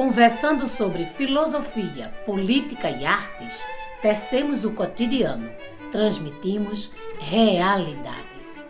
Conversando sobre filosofia, política e artes, tecemos o cotidiano, transmitimos realidades.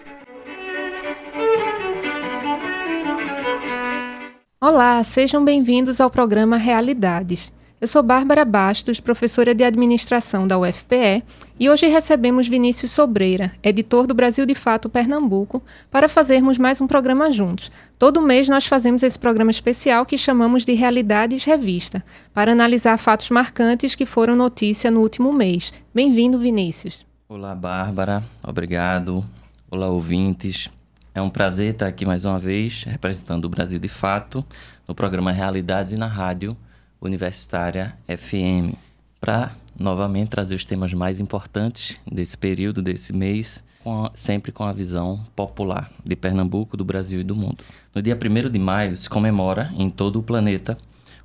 Olá, sejam bem-vindos ao programa Realidades. Eu sou Bárbara Bastos, professora de Administração da UFPE, e hoje recebemos Vinícius Sobreira, editor do Brasil de Fato Pernambuco, para fazermos mais um programa juntos. Todo mês nós fazemos esse programa especial que chamamos de Realidades Revista, para analisar fatos marcantes que foram notícia no último mês. Bem-vindo, Vinícius. Olá, Bárbara. Obrigado. Olá, ouvintes. É um prazer estar aqui mais uma vez, representando o Brasil de Fato, no programa Realidades e na Rádio Universitária FM, para novamente trazer os temas mais importantes desse período, desse mês, sempre com a visão popular de Pernambuco, do Brasil e do mundo. No dia 1º de maio se comemora em todo o planeta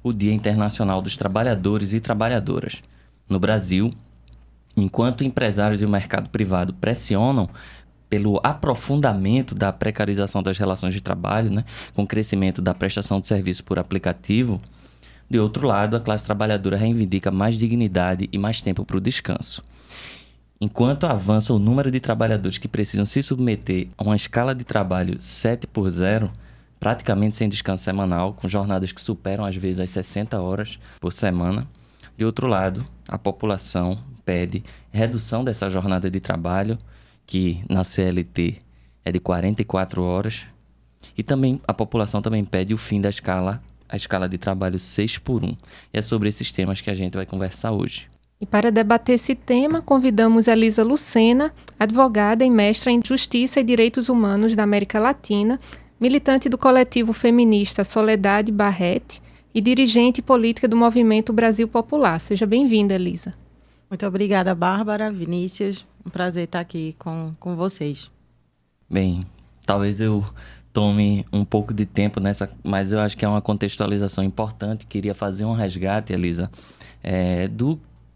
o Dia Internacional dos Trabalhadores e Trabalhadoras. No Brasil, enquanto empresários e o mercado privado pressionam pelo aprofundamento da precarização das relações de trabalho, com o crescimento da prestação de serviço por aplicativo, de outro lado, a classe trabalhadora reivindica mais dignidade e mais tempo para o descanso. Enquanto avança o número de trabalhadores que precisam se submeter a uma escala de trabalho 7x0, praticamente sem descanso semanal, com jornadas que superam às vezes as 60 horas por semana, de outro lado, a população pede redução dessa jornada de trabalho, que na CLT é de 44 horas, e também a população também pede o fim da escala de trabalho 6x1. E é sobre esses temas que a gente vai conversar hoje. E para debater esse tema, convidamos Elisa Lucena, advogada e mestra em Justiça e Direitos Humanos da América Latina, militante do coletivo feminista Soledade Barrete e dirigente política do Movimento Brasil Popular. Seja bem-vinda, Elisa. Muito obrigada, Bárbara, Vinícius. Um prazer estar aqui com vocês. Bem, talvez eu tome um pouco de tempo nessa, mas eu acho que é uma contextualização importante. Queria fazer um resgate, Elisa,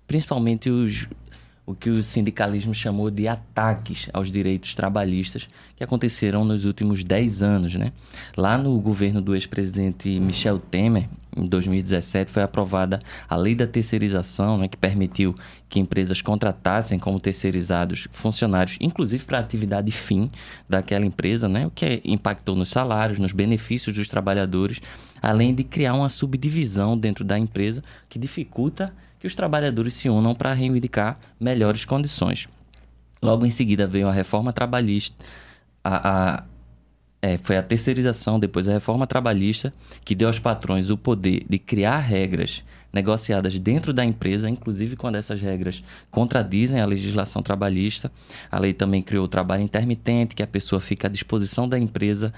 principalmente o que o sindicalismo chamou de ataques aos direitos trabalhistas que aconteceram nos últimos 10 anos. Lá no governo do ex-presidente Michel Temer, em 2017, foi aprovada a Lei da Terceirização, que permitiu que empresas contratassem como terceirizados funcionários, inclusive para a atividade fim daquela empresa, o que impactou nos salários, nos benefícios dos trabalhadores, além de criar uma subdivisão dentro da empresa que dificulta que os trabalhadores se unam para reivindicar melhores condições. Logo em seguida veio a reforma trabalhista, foi a terceirização, depois a reforma trabalhista, que deu aos patrões o poder de criar regras negociadas dentro da empresa, inclusive quando essas regras contradizem a legislação trabalhista. A lei também criou o trabalho intermitente, que a pessoa fica à disposição da empresa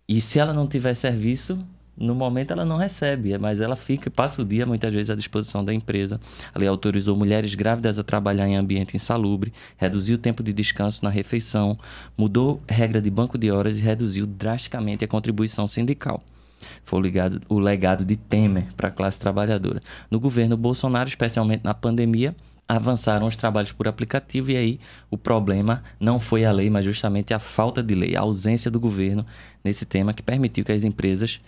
e se ela não tiver serviço, no momento ela não recebe, mas ela passa o dia muitas vezes à disposição da empresa. A lei autorizou mulheres grávidas a trabalhar em ambiente insalubre, reduziu o tempo de descanso na refeição, mudou regra de banco de horas e reduziu drasticamente a contribuição sindical. Foi o legado de Temer para a classe trabalhadora. No governo Bolsonaro, especialmente na pandemia, avançaram os trabalhos por aplicativo e aí o problema não foi a lei, mas justamente a falta de lei, a ausência do governo nesse tema que permitiu que as empresas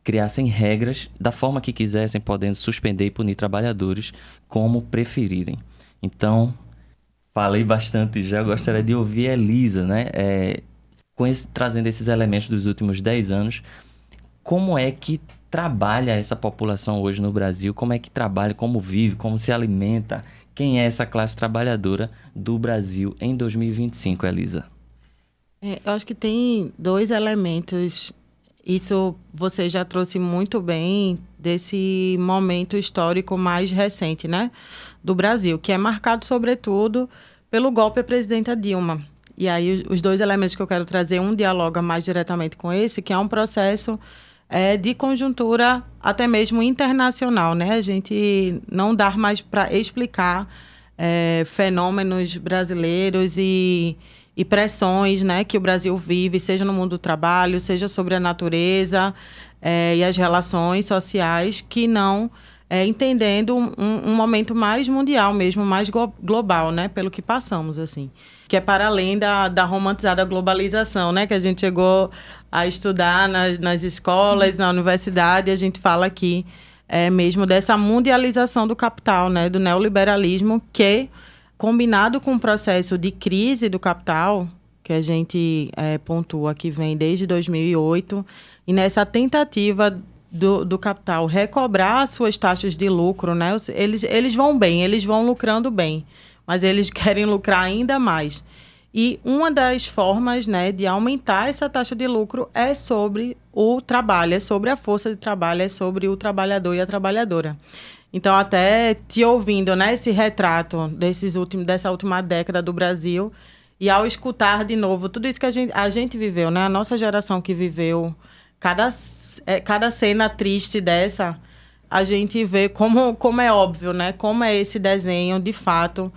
criassem regras da forma que quisessem, podendo suspender e punir trabalhadores como preferirem. Então, falei bastante já, gostaria de ouvir a Elisa, trazendo esses elementos dos últimos 10 anos, como é que trabalha essa população hoje no Brasil, como é que trabalha, como vive, como se alimenta, quem é essa classe trabalhadora do Brasil em 2025, Elisa? Eu acho que tem dois elementos. Isso você já trouxe muito bem desse momento histórico mais recente, do Brasil, que é marcado, sobretudo, pelo golpe à presidenta Dilma. E aí, os dois elementos que eu quero trazer, um dialoga mais diretamente com esse, que é um processo de conjuntura até mesmo internacional, A gente não dá mais para explicar fenômenos brasileiros e pressões, que o Brasil vive, seja no mundo do trabalho, seja sobre a natureza e as relações sociais, que não entendendo um momento mais mundial mesmo, mais global, pelo que passamos, assim. Que é para além da romantizada globalização, que a gente chegou a estudar nas escolas, na universidade, a gente fala aqui mesmo dessa mundialização do capital, né, do neoliberalismo, que, combinado com o processo de crise do capital, que a gente pontua que vem desde 2008, e nessa tentativa do capital recobrar suas taxas de lucro, né, eles vão bem, eles vão lucrando bem, mas eles querem lucrar ainda mais. E uma das formas, né, de aumentar essa taxa de lucro é sobre o trabalho, é sobre a força de trabalho, é sobre o trabalhador e a trabalhadora. Então, até te ouvindo, né, esse retrato dessa última década do Brasil, e ao escutar de novo tudo isso que a gente viveu, né, a nossa geração que viveu cada cena triste dessa, a gente vê como é óbvio, né, como é esse desenho, de fato,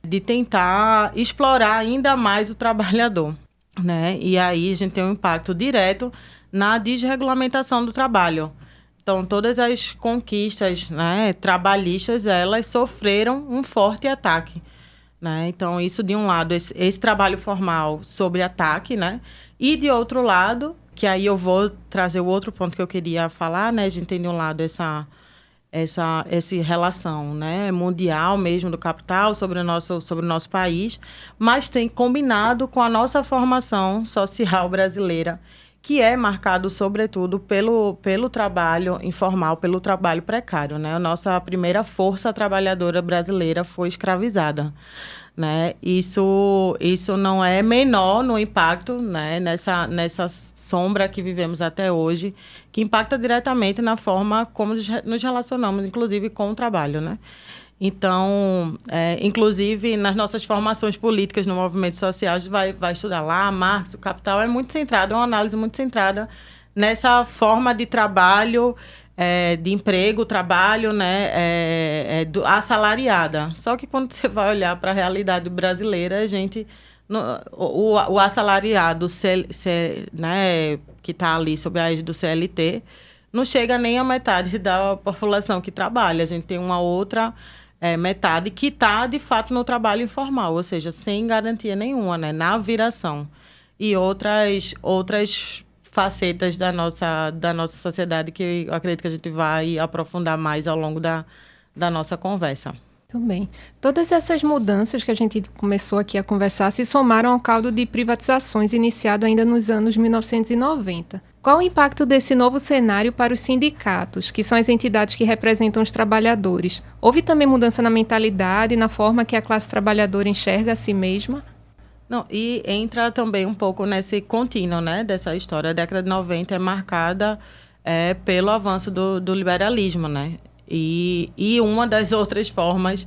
de tentar explorar ainda mais o trabalhador, né? E aí a gente tem um impacto direto na desregulamentação do trabalho. Então, todas as conquistas, né, trabalhistas, elas sofreram um forte ataque, né? Então, isso de um lado, esse trabalho formal sobre ataque, né? E de outro lado, que aí eu vou trazer o outro ponto que eu queria falar, né? A gente tem de um lado essa relação, né, mundial mesmo do capital sobre o nosso país, mas tem combinado com a nossa formação social brasileira, que é marcado, sobretudo, pelo trabalho informal, pelo trabalho precário, né? A nossa primeira força trabalhadora brasileira foi escravizada, né? Isso não é menor no impacto, né, nessa sombra que vivemos até hoje, que impacta diretamente na forma como nos relacionamos, inclusive, com o trabalho, né? Então, inclusive, nas nossas formações políticas no movimento social, a gente vai estudar lá, Marx, o Capital é muito centrado, é uma análise muito centrada nessa forma de trabalho, de emprego, trabalho, né, assalariada. Só que quando você vai olhar para a realidade brasileira, a gente... O assalariado, né, que está ali sob a égide do CLT, não chega nem a metade da população que trabalha. A gente tem uma outra metade que está, de fato, no trabalho informal, ou seja, sem garantia nenhuma, né, na viração. E outras facetas da nossa sociedade que eu acredito que a gente vai aprofundar mais ao longo da nossa conversa. Muito bem. Todas essas mudanças que a gente começou aqui a conversar se somaram ao caldo de privatizações iniciado ainda nos anos 1990. Qual o impacto desse novo cenário para os sindicatos, que são as entidades que representam os trabalhadores? Houve também mudança na mentalidade, na forma que a classe trabalhadora enxerga a si mesma? Não, e entra também um pouco nesse contínuo, né, dessa história. A década de 90 é marcada pelo avanço do liberalismo, né? E uma das outras formas,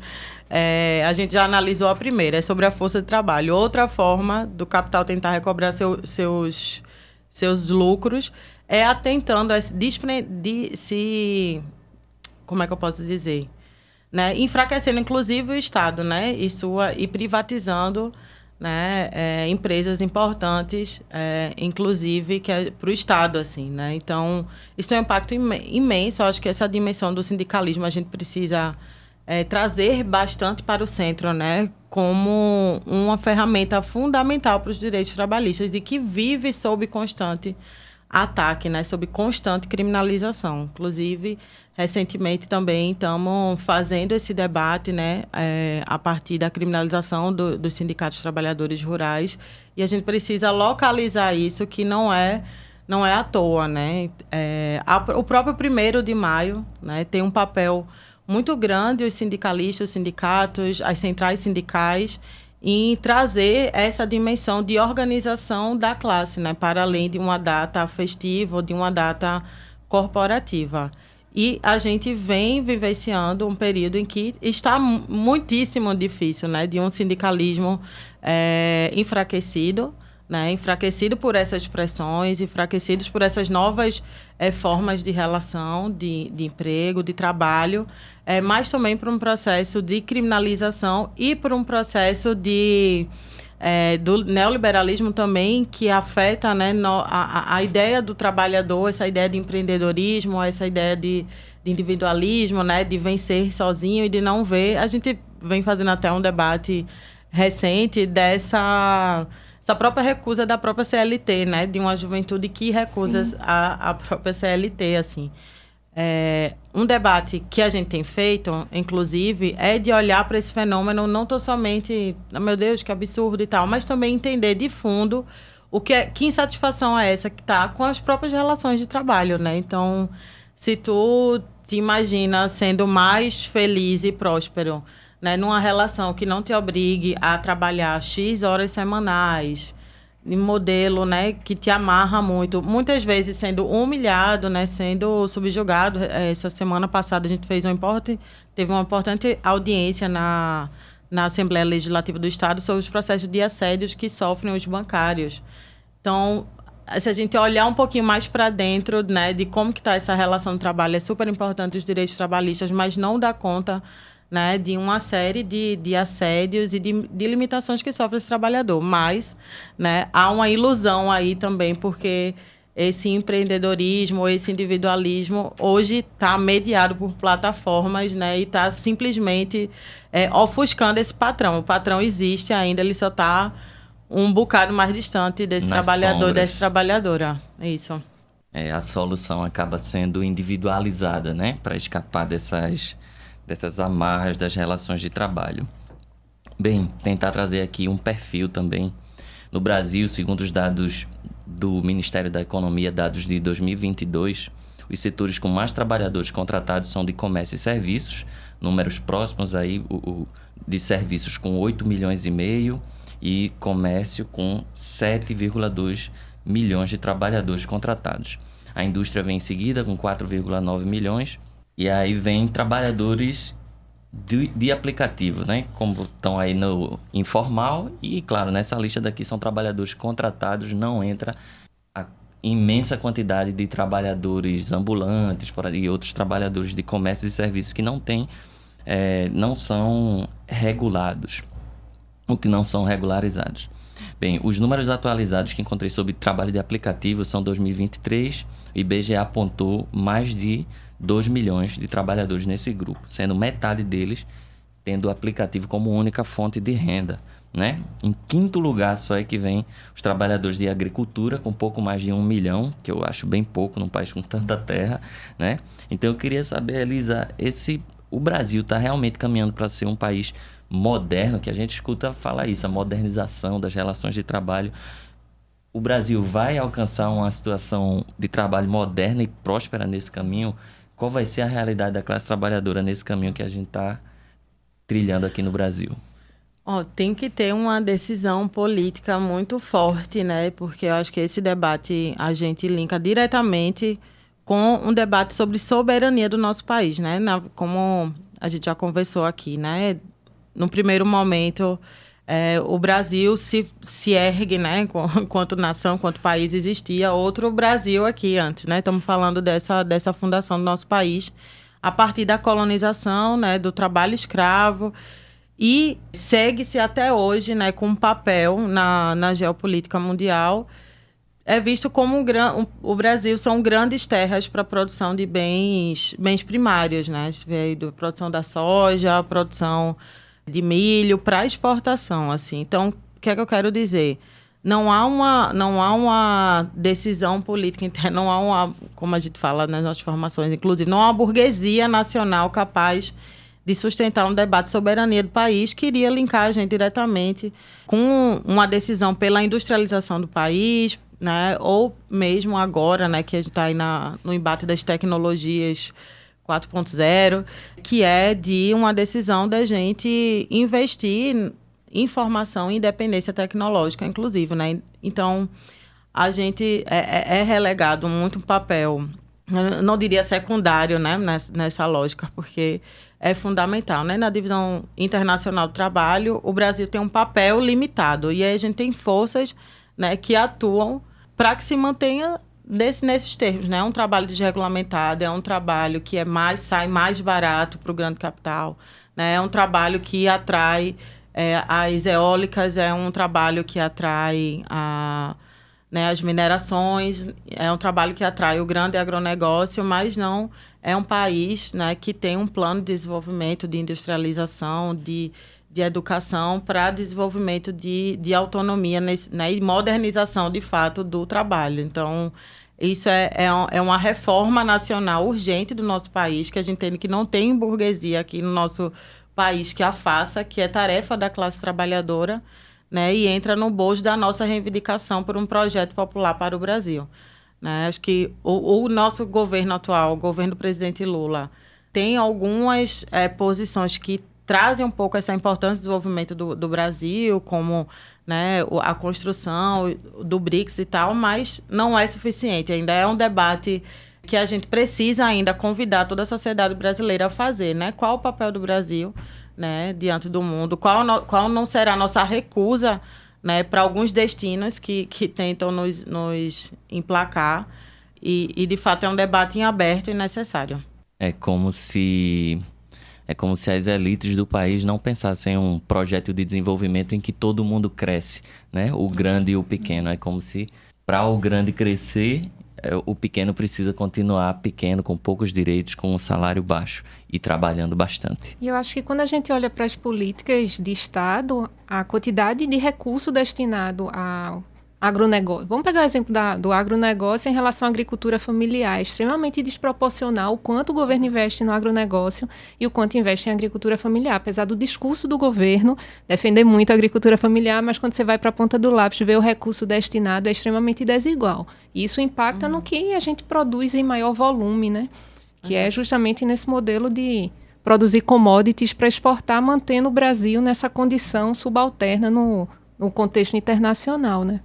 a gente já analisou a primeira, é sobre a força de trabalho. Outra forma do capital tentar recobrar seus lucros é atentando a como é que eu posso dizer? Né? Enfraquecendo, inclusive, o Estado, né? E privatizando, né, empresas importantes, inclusive que é para o Estado, assim, né? Então, isso tem um impacto imenso. Eu acho que essa dimensão do sindicalismo a gente precisa trazer bastante para o centro, né, como uma ferramenta fundamental para os direitos trabalhistas e que vive sob constante ataque, né, sob constante criminalização. Inclusive, recentemente também estamos fazendo esse debate, né, a partir da criminalização dos sindicatos trabalhadores rurais, e a gente precisa localizar isso, que não é à toa, né? O próprio 1º de maio, né, tem um papel muito grande, os sindicalistas, os sindicatos, as centrais sindicais, em trazer essa dimensão de organização da classe, né, para além de uma data festiva ou de uma data corporativa. E a gente vem vivenciando um período em que está muitíssimo difícil, né, de um sindicalismo enfraquecido, né, enfraquecido por essas pressões, enfraquecidos por essas novas formas de relação, de emprego, de trabalho, mas também por um processo de criminalização e por um processo do neoliberalismo também, que afeta, né, a ideia do trabalhador, essa ideia de empreendedorismo, essa ideia de individualismo, né, de vencer sozinho e de não ver. A gente vem fazendo até um debate recente dessa própria recusa da própria CLT, né, de uma juventude que recusa a própria CLT, assim. Um debate que a gente tem feito, inclusive, é de olhar para esse fenômeno não tão somente, meu Deus, que absurdo e tal, mas também entender de fundo que insatisfação é essa que está com as próprias relações de trabalho, né? Então, se tu te imagina sendo mais feliz e próspero, né, numa relação que não te obrigue a trabalhar X horas semanais, em modelo, né, que te amarra muito, muitas vezes sendo humilhado, né, sendo subjugado. Essa semana passada a gente teve uma importante audiência na Assembleia Legislativa do Estado sobre os processos de assédios que sofrem os bancários. Então, se a gente olhar um pouquinho mais para dentro, né, de como que está essa relação do trabalho, é super importante os direitos trabalhistas, mas não dá conta, né, de uma série de assédios e de limitações que sofre esse trabalhador. Mas, né, há uma ilusão aí também, porque esse empreendedorismo, esse individualismo, hoje está mediado por plataformas, né, e está simplesmente ofuscando esse patrão. O patrão existe ainda, ele só está um bocado mais distante desse trabalhador, dessa trabalhadora. Isso. A solução acaba sendo individualizada, né, para escapar dessas amarras das relações de trabalho. Bem, tentar trazer aqui um perfil também. No Brasil, segundo os dados do Ministério da Economia, dados de 2022, os setores com mais trabalhadores contratados são de comércio e serviços, números próximos aí de serviços com 8,5 milhões e comércio com 7,2 milhões de trabalhadores contratados. A indústria vem em seguida com 4,9 milhões. E aí vem trabalhadores de aplicativo, né? Como estão aí no informal. E, claro, nessa lista daqui são trabalhadores contratados, não entra a imensa quantidade de trabalhadores ambulantes e outros trabalhadores de comércio e serviços que não são regulados, ou que não são regularizados. Bem, os números atualizados que encontrei sobre trabalho de aplicativo são 2023. O IBGE apontou mais de 2 milhões de trabalhadores nesse grupo, sendo metade deles tendo o aplicativo como única fonte de renda, né? Em quinto lugar só é que vem os trabalhadores de agricultura, com pouco mais de 1 milhão, que eu acho bem pouco num país com tanta terra, né? Então eu queria saber, Elisa, o Brasil está realmente caminhando para ser um país moderno, que a gente escuta falar isso, a modernização das relações de trabalho. O Brasil vai alcançar uma situação de trabalho moderna e próspera nesse caminho? Qual vai ser a realidade da classe trabalhadora nesse caminho que a gente está trilhando aqui no Brasil? Tem que ter uma decisão política muito forte, né? Porque eu acho que esse debate a gente linka diretamente com um debate sobre soberania do nosso país, né? Como a gente já conversou aqui, né? No primeiro momento, o Brasil se ergue, né? Quanto nação, quanto país existia outro Brasil aqui antes, né? Estamos falando dessa fundação do nosso país a partir da colonização, né? Do trabalho escravo, e segue-se até hoje, né? Com um papel na geopolítica mundial. É visto como o Brasil são grandes terras para a produção de bens primários, né? A gente vê aí a produção da soja, a produção de milho para exportação, assim. Então, o que é que eu quero dizer? Não há uma decisão política interna, não há uma, como a gente fala nas nossas formações, inclusive, não há uma burguesia nacional capaz de sustentar um debate de soberania do país que iria linkar a gente diretamente com uma decisão pela industrialização do país, né? Ou mesmo agora, né, que a gente está aí no embate das tecnologias 4.0, que é de uma decisão da gente investir em formação e independência tecnológica, inclusive, né? Então, a gente é relegado muito um papel, eu não diria secundário, né, nessa lógica, porque é fundamental, né? Na divisão internacional do trabalho, o Brasil tem um papel limitado, e aí a gente tem forças, né, que atuam para que se mantenha nesses termos, né? É um trabalho desregulamentado, é um trabalho que sai mais barato para o grande capital, né? É um trabalho que atrai as eólicas, é um trabalho que atrai as minerações, é um trabalho que atrai o grande agronegócio, mas não é um país, né, que tem um plano de desenvolvimento, de industrialização, de educação para desenvolvimento de autonomia, né, e modernização, de fato, do trabalho. Então, Isso é uma reforma nacional urgente do nosso país, que a gente entende que não tem burguesia aqui no nosso país que a faça, que é tarefa da classe trabalhadora, né? E entra no bojo da nossa reivindicação por um projeto popular para o Brasil. Né? Acho que o nosso governo atual, o governo do presidente Lula, tem algumas posições que trazem um pouco essa importância do desenvolvimento do Brasil, como, né, a construção do BRICS e tal, mas não é suficiente. Ainda é um debate que a gente precisa ainda convidar toda a sociedade brasileira a fazer, né? Qual o papel do Brasil, né, diante do mundo? Qual não será a nossa recusa, né, para alguns destinos que tentam nos emplacar? E, de fato, é um debate em aberto e necessário. É como se as elites do país não pensassem em um projeto de desenvolvimento em que todo mundo cresce, né? O grande e o pequeno. É como se, para o grande crescer, o pequeno precisa continuar pequeno, com poucos direitos, com um salário baixo e trabalhando bastante. E eu acho que quando a gente olha para as políticas de Estado, a quantidade de recurso destinado ao agronegócio. Vamos pegar o exemplo do agronegócio em relação à agricultura familiar. É extremamente desproporcional o quanto o governo investe no agronegócio e o quanto investe em agricultura familiar. Apesar do discurso do governo defender muito a agricultura familiar, mas quando você vai para a ponta do lápis ver o recurso destinado é extremamente desigual. E isso impacta no que a gente produz em maior volume, né? Que é justamente nesse modelo de produzir commodities para exportar, mantendo o Brasil nessa condição subalterna no contexto internacional, né?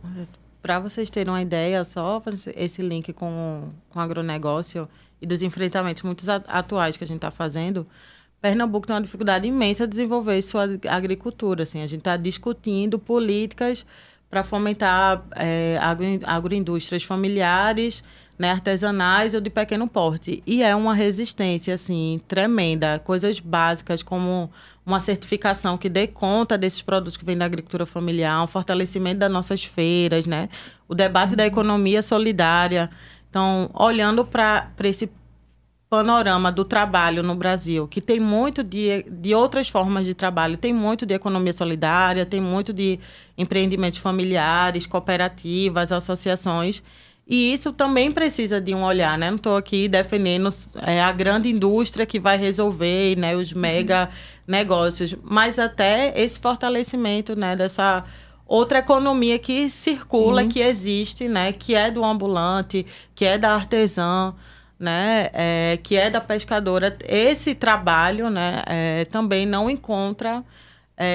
Para vocês terem uma ideia, só esse link com o agronegócio e dos enfrentamentos muito atuais que a gente está fazendo, Pernambuco tem uma dificuldade imensa de desenvolver sua agricultura. Assim, a gente está discutindo políticas para fomentar agroindústrias familiares, né, artesanais ou de pequeno porte. E é uma resistência assim, tremenda. Coisas básicas como uma certificação que dê conta desses produtos que vêm da agricultura familiar, um fortalecimento das nossas feiras, né? O debate da economia solidária. Então, olhando para esse panorama do trabalho no Brasil, que tem muito de outras formas de trabalho, tem muito de economia solidária, tem muito de empreendimentos familiares, cooperativas, associações. E isso também precisa de um olhar, né? Não estou aqui defendendo a grande indústria que vai resolver, né, os mega negócios, mas até esse fortalecimento, né, dessa outra economia que circula, que existe, né, que é do ambulante, que é da artesã, né, que é da pescadora. Esse trabalho, né, também não encontra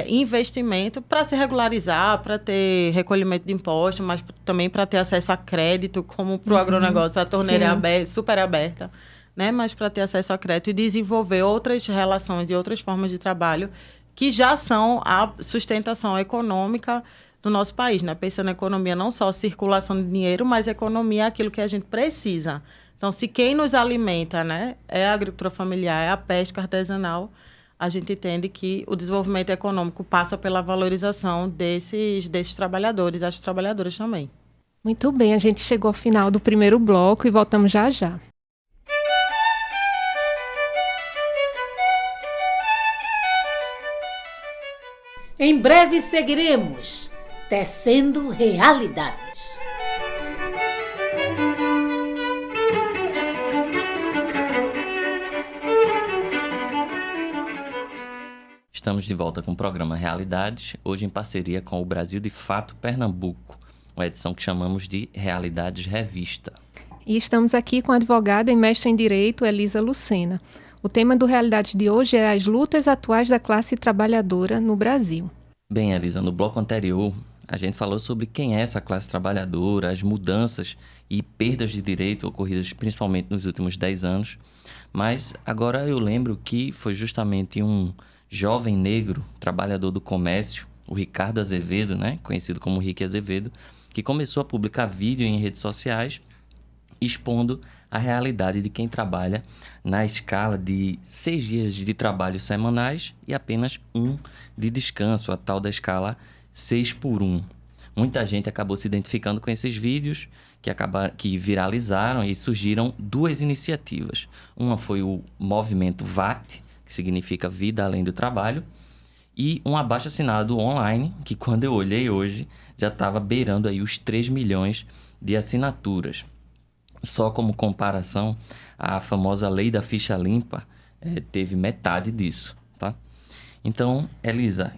investimento para se regularizar, para ter recolhimento de impostos, mas também para ter acesso a crédito, como para o agronegócio, a torneira super aberta, né? Mas para ter acesso a crédito e desenvolver outras relações e outras formas de trabalho que já são a sustentação econômica do nosso país, né? Pensando na economia, não só circulação de dinheiro, mas economia é aquilo que a gente precisa. Então, se quem nos alimenta, né, é a agricultura familiar, é a pesca artesanal, a gente entende que o desenvolvimento econômico passa pela valorização desses trabalhadores, as trabalhadoras também. Muito bem, a gente chegou ao final do primeiro bloco e voltamos já já. Em breve seguiremos tecendo realidades. Estamos de volta com o programa Realidades, hoje em parceria com o Brasil de Fato Pernambuco, uma edição que chamamos de Realidades Revista. E estamos aqui com a advogada e mestra em Direito, Elisa Lucena. O tema do Realidades de hoje é as lutas atuais da classe trabalhadora no Brasil. Bem, Elisa, no bloco anterior, a gente falou sobre quem é essa classe trabalhadora, as mudanças e perdas de direito ocorridas principalmente nos últimos 10 anos, mas agora eu lembro que foi justamente um jovem negro, trabalhador do comércio, o Ricardo Azevedo, né, conhecido como Rick Azevedo, que começou a publicar vídeo em redes sociais expondo a realidade de quem trabalha na escala de 6 dias de trabalho semanais e apenas 1 de descanso, a tal da escala 6x1. Muita gente acabou se identificando com esses vídeos que viralizaram e surgiram 2 iniciativas. Uma foi o movimento VAT, que significa Vida Além do Trabalho, e um abaixo-assinado online, que quando eu olhei hoje, já estava beirando aí os 3 milhões de assinaturas. Só como comparação, a famosa lei da ficha limpa teve metade disso, tá? Então, Elisa,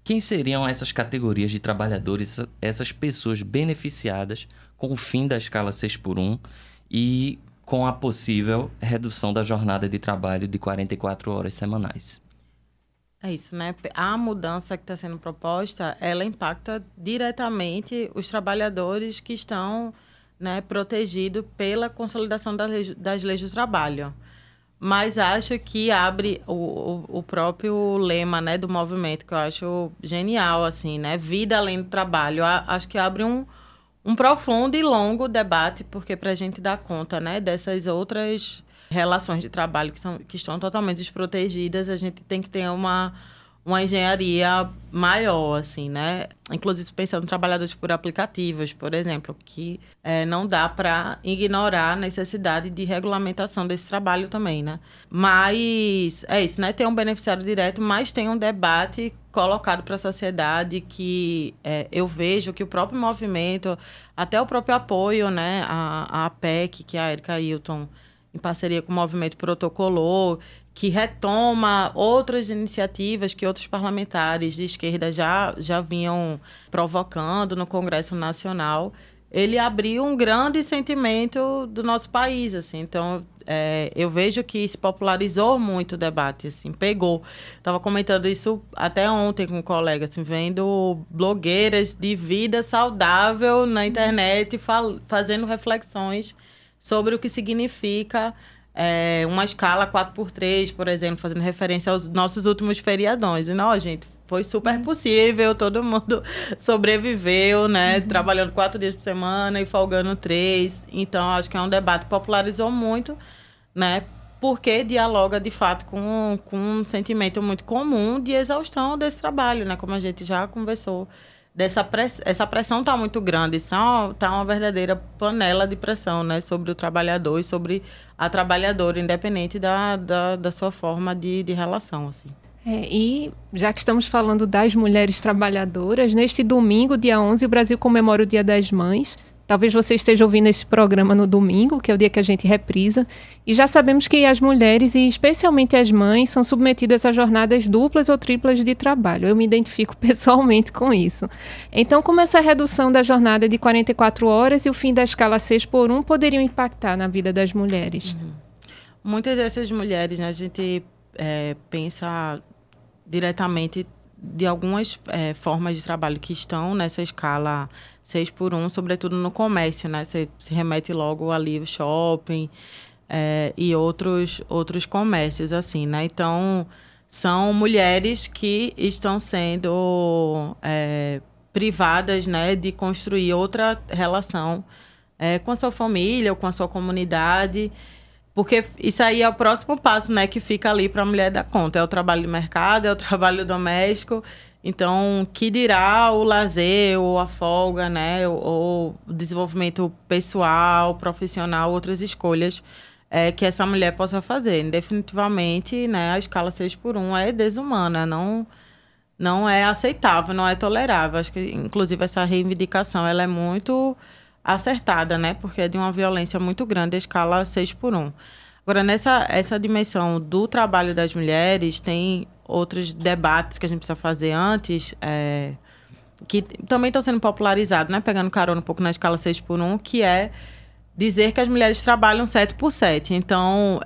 quem seriam essas categorias de trabalhadores, essas pessoas beneficiadas com o fim da escala 6x1 e com a possível redução da jornada de trabalho de 44 horas semanais? É isso, né? A mudança que está sendo proposta, ela impacta diretamente os trabalhadores que estão, né, protegidos pela consolidação das leis do trabalho. Mas acho que abre o próprio lema, né, do movimento, que eu acho genial, assim, né? Vida além do trabalho. Acho que abre um profundo e longo debate, porque para a gente dar conta, né, dessas outras relações de trabalho que estão totalmente desprotegidas, a gente tem que ter uma engenharia maior, assim, né? Inclusive pensando em trabalhadores por aplicativos, por exemplo, que não dá para ignorar a necessidade de regulamentação desse trabalho também, né? Mas é isso, né? Tem um beneficiário direto, mas tem um debate colocado para a sociedade que eu vejo que o próprio movimento, até o próprio apoio, né? A APEC, que a Erika Hilton, em parceria com o movimento, protocolou, que retoma outras iniciativas que outros parlamentares de esquerda já vinham provocando no Congresso Nacional. Ele abriu um grande sentimento do nosso país, assim. Então, eu vejo que se popularizou muito o debate, assim, pegou. Estava comentando isso até ontem com um colega, assim, vendo blogueiras de vida saudável na internet fazendo reflexões sobre o que significa uma escala 4x3, por exemplo, fazendo referência aos nossos últimos feriadões. E não, gente, foi super possível, todo mundo sobreviveu, né? Trabalhando 4 dias por semana e folgando 3. Então, acho que é um debate que popularizou muito, né? Porque dialoga, de fato, com um sentimento muito comum de exaustão desse trabalho, né? Como a gente já conversou. Essa pressão está muito grande, está uma verdadeira panela de pressão, né, sobre o trabalhador e sobre a trabalhadora, independente da sua forma de relação, assim. E já que estamos falando das mulheres trabalhadoras, neste domingo, dia 11, o Brasil comemora o Dia das Mães. Talvez você esteja ouvindo esse programa no domingo, que é o dia que a gente reprisa. E já sabemos que as mulheres, e especialmente as mães, são submetidas a jornadas duplas ou triplas de trabalho. Eu me identifico pessoalmente com isso. Então, como essa redução da jornada de 44 horas e o fim da escala 6x1 poderiam impactar na vida das mulheres? Muitas dessas mulheres, né, a gente pensa diretamente de algumas formas de trabalho que estão nessa escala 6x1, sobretudo no comércio, né? Você se remete logo ali ao shopping e outros comércios, assim, né? Então, são mulheres que estão sendo privadas, né, de construir outra relação com a sua família ou com a sua comunidade. Porque isso aí é o próximo passo, né, que fica ali para a mulher dar conta. É o trabalho de mercado, é o trabalho doméstico. Então, que dirá o lazer, ou a folga, né, ou o desenvolvimento pessoal, profissional, outras escolhas que essa mulher possa fazer. Definitivamente, né, a escala 6x1 é desumana, não é aceitável, não é tolerável. Acho que, inclusive, essa reivindicação ela é muito acertada, né? Porque é de uma violência muito grande a escala 6x1. Agora, essa dimensão do trabalho das mulheres, tem outros debates que a gente precisa fazer antes, que também estão sendo popularizados, né? Pegando carona um pouco na escala 6x1, que é dizer que as mulheres trabalham 7x7. Então,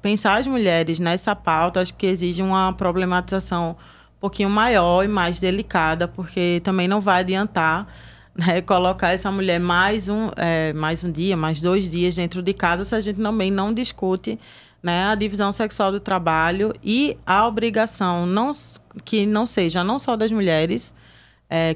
pensar as mulheres nessa pauta, acho que exige uma problematização um pouquinho maior e mais delicada, porque também não vai adiantar, né, colocar essa mulher mais um dia, mais 2 dias dentro de casa, se a gente também não discute, né, a divisão sexual do trabalho e a obrigação que não seja não só das mulheres,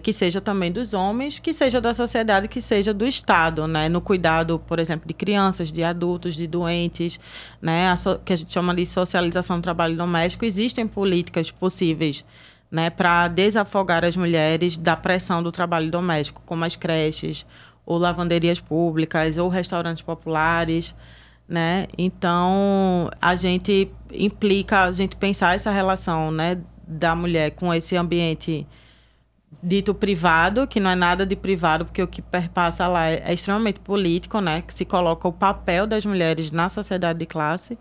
que seja também dos homens, que seja da sociedade, que seja do Estado, né, no cuidado, por exemplo, de crianças, de adultos, de doentes, né, que a gente chama de socialização do trabalho doméstico. Existem políticas possíveis, né, para desafogar as mulheres da pressão do trabalho doméstico, como as creches, ou lavanderias públicas, ou restaurantes populares, né? Então, a gente pensar essa relação, né, da mulher com esse ambiente dito privado, que não é nada de privado, porque o que perpassa lá é extremamente político, né? Que se coloca o papel das mulheres na sociedade de classe,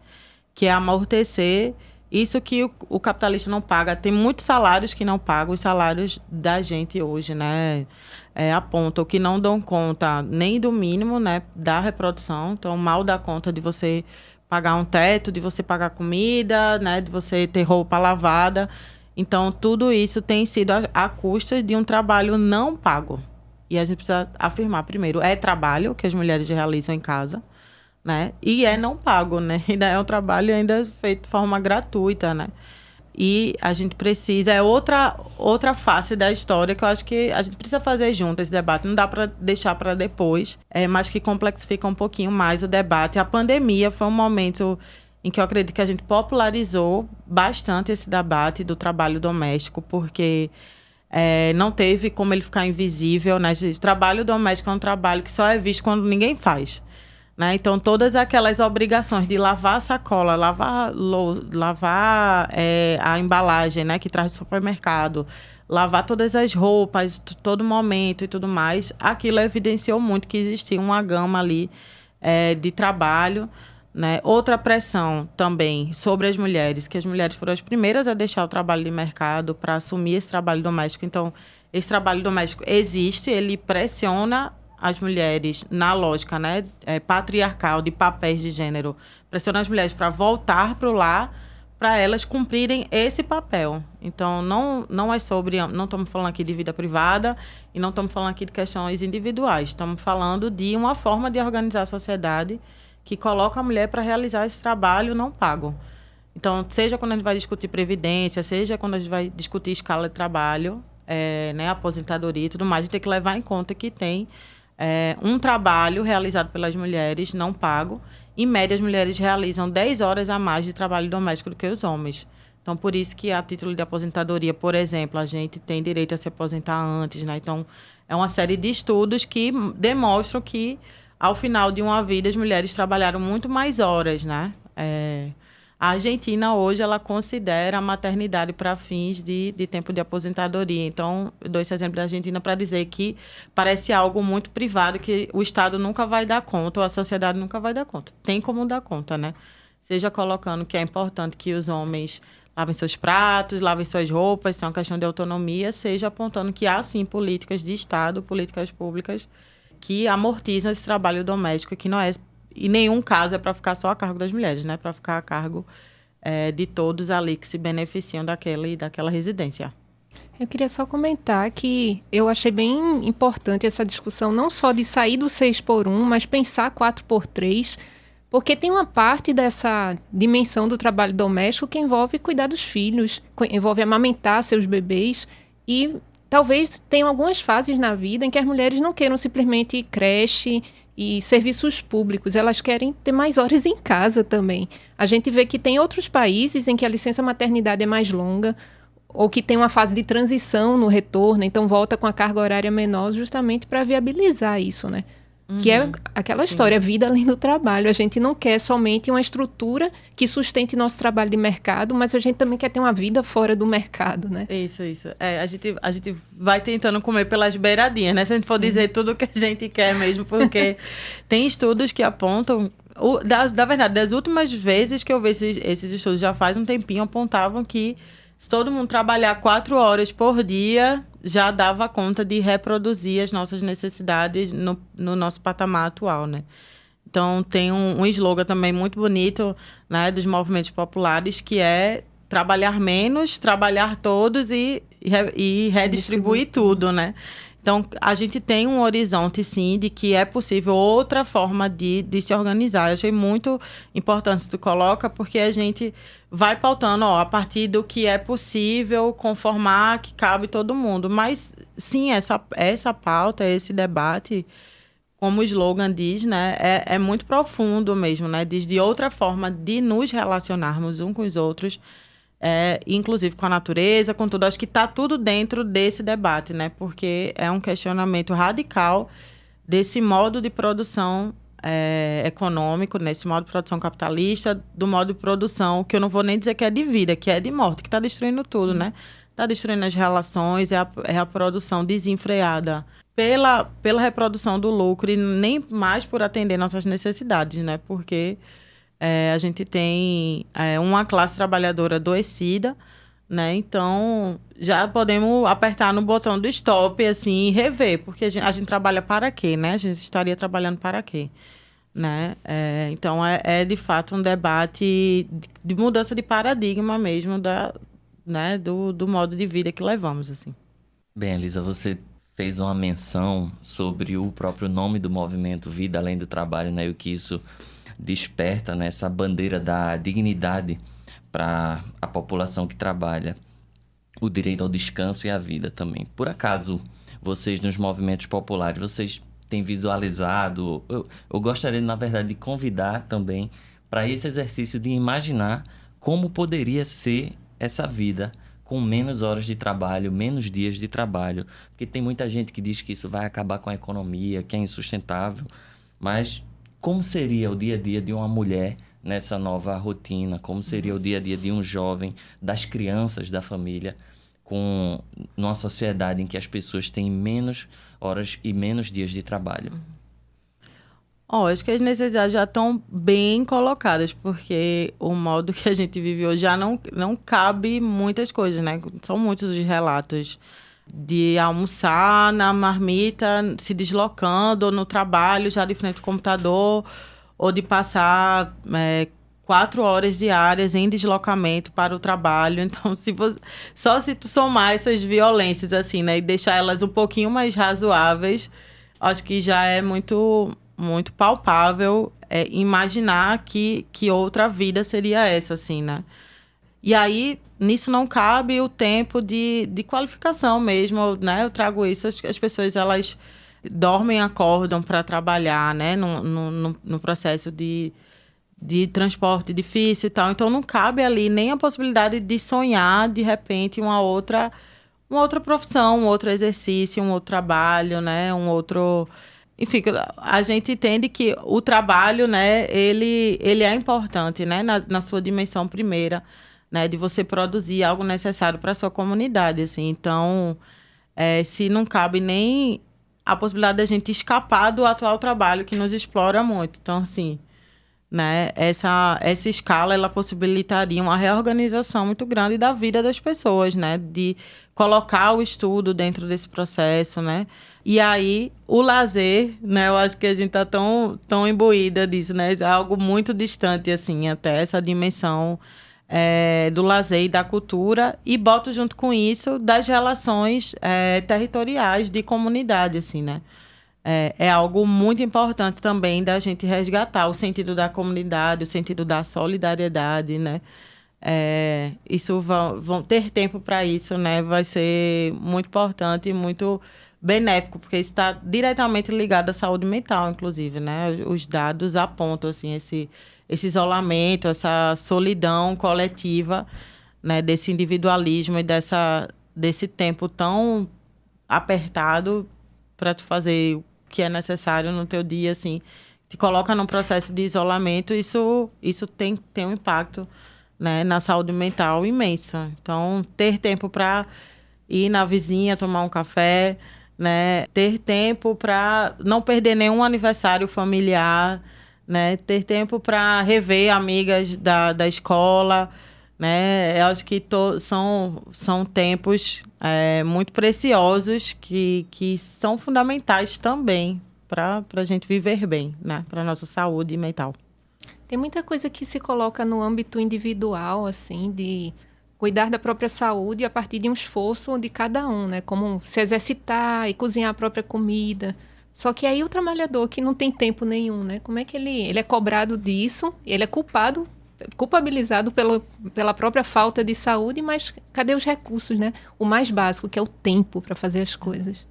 que é amortecer isso que o capitalista não paga. Tem muitos salários que não pagam, os salários da gente hoje, né? Apontam que não dão conta nem do mínimo, né, da reprodução. Então, mal dá conta de você pagar um teto, de você pagar comida, né, de você ter roupa lavada. Então, tudo isso tem sido à custa de um trabalho não pago. E a gente precisa afirmar, primeiro, é trabalho que as mulheres realizam em casa, né? E é não pago, né? Ainda é um trabalho ainda feito de forma gratuita, né? E a gente precisa... É outra face da história que eu acho que a gente precisa fazer junto esse debate. Não dá para deixar para depois, mas que complexifica um pouquinho mais o debate. A pandemia foi um momento em que eu acredito que a gente popularizou bastante esse debate do trabalho doméstico, porque não teve como ele ficar invisível, né? O trabalho doméstico é um trabalho que só é visto quando ninguém faz, né? Então, todas aquelas obrigações de lavar a sacola, lavar a embalagem, né, que traz do supermercado, lavar todas as roupas, todo momento e tudo mais, aquilo evidenciou muito que existia uma gama ali de trabalho, né? Outra pressão também sobre as mulheres, que as mulheres foram as primeiras a deixar o trabalho de mercado para assumir esse trabalho doméstico. Então, esse trabalho doméstico existe, ele pressiona as mulheres na lógica, né, patriarcal de papéis de gênero, pressiona as mulheres para voltar para o lar, para elas cumprirem esse papel. Então, não é sobre... Não estamos falando aqui de vida privada e não estamos falando aqui de questões individuais. Estamos falando de uma forma de organizar a sociedade que coloca a mulher para realizar esse trabalho não pago. Então, seja quando a gente vai discutir previdência, seja quando a gente vai discutir escala de trabalho, né, aposentadoria e tudo mais, a gente tem que levar em conta que tem um trabalho realizado pelas mulheres não pago. Em média, as mulheres realizam 10 horas a mais de trabalho doméstico do que os homens. Então, por isso que a título de aposentadoria, por exemplo, a gente tem direito a se aposentar antes, né? Então, é uma série de estudos que demonstram que, ao final de uma vida, as mulheres trabalharam muito mais horas, né? A Argentina, hoje, ela considera a maternidade para fins de tempo de aposentadoria. Então, eu dou esse exemplo da Argentina para dizer que parece algo muito privado, que o Estado nunca vai dar conta, ou a sociedade nunca vai dar conta. Tem como dar conta, né? Seja colocando que é importante que os homens lavem seus pratos, lavem suas roupas, isso é uma questão de autonomia, seja apontando que há, sim, políticas de Estado, políticas públicas, que amortizam esse trabalho doméstico, que não é... Em nenhum caso é para ficar só a cargo das mulheres, né? Para ficar a cargo de todos ali que se beneficiam daquela residência. Eu queria só comentar que eu achei bem importante essa discussão, não só de sair do 6x1, mas pensar 4x3, porque tem uma parte dessa dimensão do trabalho doméstico que envolve cuidar dos filhos, envolve amamentar seus bebês e... Talvez tenham algumas fases na vida em que as mulheres não queiram simplesmente creche e serviços públicos. Elas querem ter mais horas em casa também. A gente vê que tem outros países em que a licença maternidade é mais longa ou que tem uma fase de transição no retorno, então volta com a carga horária menor justamente para viabilizar isso, né? Que é aquela história, vida além do trabalho. A gente não quer somente uma estrutura que sustente nosso trabalho de mercado, mas a gente também quer ter uma vida fora do mercado, né? Isso. A gente vai tentando comer pelas beiradinhas, né? Se a gente for dizer tudo o que a gente quer mesmo, porque tem estudos que apontam... Da verdade, das últimas vezes que eu vi esses estudos, já faz um tempinho, apontavam que se todo mundo trabalhar 4 horas por dia, já dava conta de reproduzir as nossas necessidades no nosso patamar atual, né? Então, tem um slogan também muito bonito, né, dos movimentos populares, que é trabalhar menos, trabalhar todos e redistribuir tudo, né? Então, a gente tem um horizonte, sim, de que é possível outra forma de se organizar. Eu achei muito importante isso que tu coloca, porque a gente vai pautando, a partir do que é possível conformar, que cabe todo mundo. Mas, sim, essa pauta, esse debate, como o slogan diz, né, é muito profundo mesmo, né? Diz de outra forma de nos relacionarmos uns com os outros, inclusive com a natureza, com tudo. Acho que está tudo dentro desse debate, né? Porque é um questionamento radical desse modo de produção econômico, nesse modo de produção capitalista, do modo de produção que eu não vou nem dizer que é de vida, que é de morte, que está destruindo tudo, né? está destruindo as relações, é a produção desenfreada pela reprodução do lucro e nem mais por atender nossas necessidades, né? Porque a gente tem uma classe trabalhadora adoecida, né? Então, já podemos apertar no botão do stop, assim, e rever, porque a gente trabalha para quê, né? A gente estaria trabalhando para quê, né? Então, de fato um debate de mudança de paradigma mesmo né, do modo de vida que levamos, assim. Bem, Elisa, você fez uma menção sobre o próprio nome do movimento Vida Além do Trabalho, né? E o que isso desperta, né? Essa bandeira da dignidade para a população que trabalha, o direito ao descanso e à vida também. Por acaso, vocês nos movimentos populares, vocês têm visualizado? Eu gostaria, na verdade, de convidar também para esse exercício de imaginar como poderia ser essa vida com menos horas de trabalho, menos dias de trabalho. Porque tem muita gente que diz que isso vai acabar com a economia, que é insustentável. Mas como seria o dia a dia de uma mulher nessa nova rotina? Como seria o dia a dia de um jovem, das crianças da família, numa sociedade em que as pessoas têm menos horas e menos dias de trabalho? Acho que as necessidades já estão bem colocadas, porque o modo que a gente vive hoje já não cabe muitas coisas, né? São muitos os relatos de almoçar na marmita, se deslocando, ou no trabalho, já de frente ao computador, ou de passar 4 horas diárias em deslocamento para o trabalho. Então, só se tu somar essas violências, assim, né? E deixar elas um pouquinho mais razoáveis, acho que já é muito palpável imaginar que outra vida seria essa, assim, né? E aí, nisso não cabe o tempo de qualificação mesmo, né? Eu trago isso, as pessoas, elas dormem e acordam para trabalhar, né? No processo de transporte difícil e tal. Então, não cabe ali nem a possibilidade de sonhar, de repente, uma outra profissão, um outro exercício, um outro trabalho, né? Um outro... Enfim, a gente entende que o trabalho, né, ele é importante, né, na sua dimensão primeira, né, de você produzir algo necessário para a sua comunidade, assim. Então, se não cabe nem a possibilidade da gente escapar do atual trabalho que nos explora muito. Então, assim, né, essa escala, ela possibilitaria uma reorganização muito grande da vida das pessoas, né, de colocar o estudo dentro desse processo, né. E aí, o lazer, né, eu acho que a gente está tão imbuída disso, né, é algo muito distante, assim, até essa dimensão do lazer e da cultura, e boto junto com isso das relações territoriais de comunidade, assim, né. É algo muito importante também da gente resgatar o sentido da comunidade, o sentido da solidariedade, né. Isso vão ter tempo para isso, né, vai ser muito importante e muito benéfico, porque isso está diretamente ligado à saúde mental, inclusive, né? Os dados apontam, assim, esse isolamento, essa solidão coletiva, né? Desse individualismo e desse tempo tão apertado para tu fazer o que é necessário no teu dia, assim, te coloca num processo de isolamento. Isso tem um impacto, né, na saúde mental imenso. Então, ter tempo para ir na vizinha tomar um café, né, ter tempo para não perder nenhum aniversário familiar, né, ter tempo para rever amigas da escola, né, eu acho que são tempos muito preciosos que são fundamentais também para a gente viver bem, né, para a nossa saúde mental. Tem muita coisa que se coloca no âmbito individual, assim, de cuidar da própria saúde a partir de um esforço de cada um, né? Como se exercitar e cozinhar a própria comida. Só que aí o trabalhador que não tem tempo nenhum, né? Como é que ele é cobrado disso? Ele é culpabilizado pela própria falta de saúde, mas cadê os recursos, né? O mais básico, que é o tempo para fazer as coisas.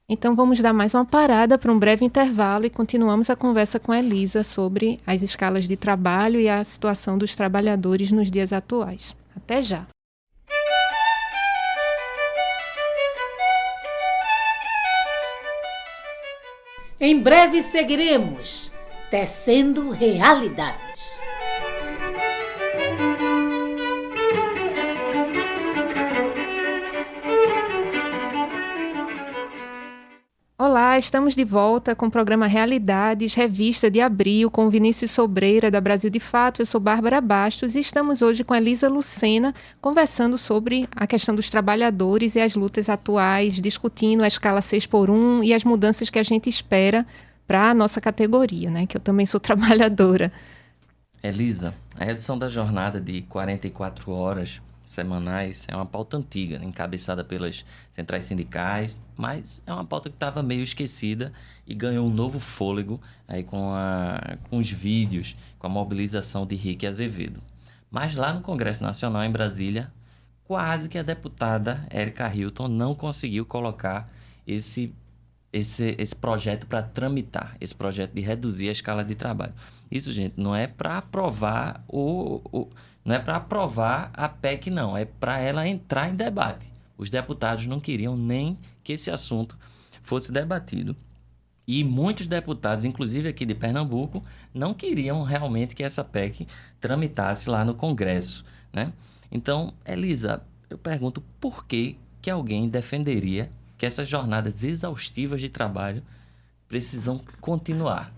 Então vamos dar mais uma parada para um breve intervalo e continuamos a conversa com a Elisa sobre as escalas de trabalho e a situação dos trabalhadores nos dias atuais. Até já! Em breve seguiremos tecendo realidades. Olá, estamos de volta com o programa Realidades, revista de abril, com Vinícius Sobreira, da Brasil de Fato. Eu sou Bárbara Bastos e estamos hoje com Elisa Lucena, conversando sobre a questão dos trabalhadores e as lutas atuais, discutindo a escala 6x1 e as mudanças que a gente espera para a nossa categoria, né? Que eu também sou trabalhadora. Elisa, a redução da jornada de 44 horas semanais é uma pauta antiga, encabeçada pelas centrais sindicais, mas é uma pauta que estava meio esquecida e ganhou um novo fôlego aí com os vídeos, com a mobilização de Rick Azevedo. Mas lá no Congresso Nacional, em Brasília, quase que a deputada Érica Hilton não conseguiu colocar esse projeto para tramitar, esse projeto de reduzir a escala de trabalho. Isso, gente, não é para aprovar não é para aprovar a PEC, não. É para ela entrar em debate. Os deputados não queriam nem que esse assunto fosse debatido. E muitos deputados, inclusive aqui de Pernambuco, não queriam realmente que essa PEC tramitasse lá no Congresso, né? Então, Elisa, eu pergunto por que alguém defenderia que essas jornadas exaustivas de trabalho precisam continuar?